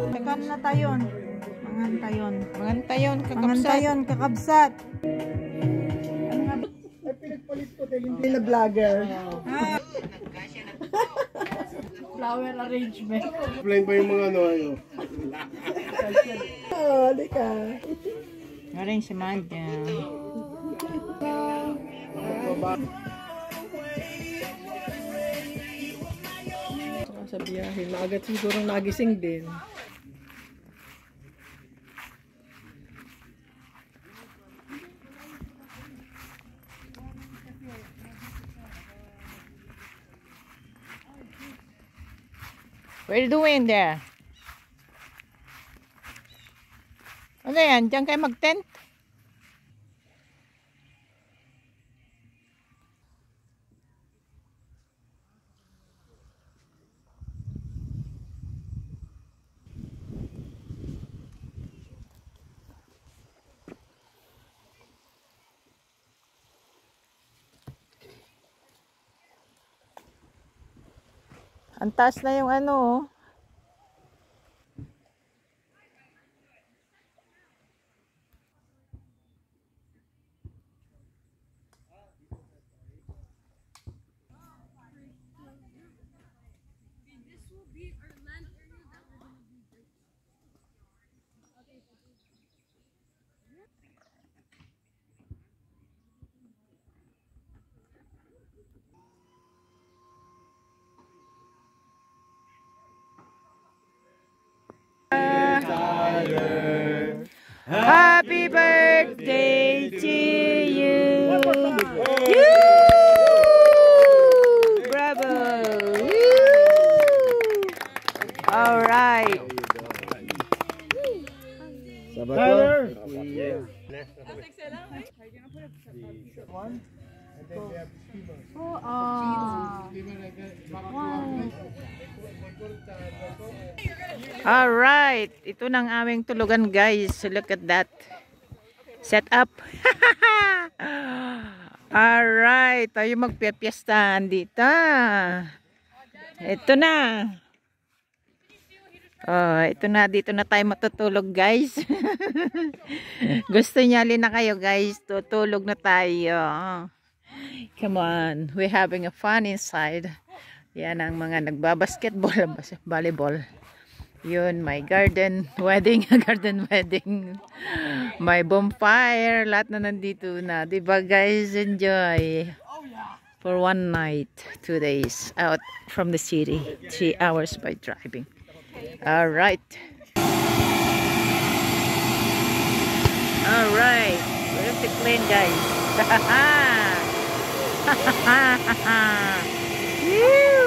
Tekan na tayon. Mangantayon. Mangantayon, kakabsat. Mangantayon, kakabsat. Ay, pinagpalit ko dahil hindi na vlogger. Flower arrangement. Explain ba yung mga ano ayo? Oh, halika. Maring si Manda. Sa biyahe, maagat siguro nagising din. What are you doing there? Ano yan? Diyan kayo mag-tent? Ang taas na yung ano, oh. Happy birthday to you. Bravo. All right. Tyler. All right. Ito nang aming tulugan, guys. So look at that. Set up. All right. Tayo magpipiestahan dito. Ito na. Oh, ito na. Dito na tayo matutulog, guys. Gusto niya na kayo, guys. Tutulog na tayo. Come on. We're having a fun inside. Yan ang mga nagbabasketball, volleyball. Yun, my garden wedding. Garden wedding. My bonfire. Lahat na nandito na. Diba, guys? Enjoy. For one night, 2 days. Out from the city. 3 hours by driving. Alright. Alright. We're to clean, guys. Woo!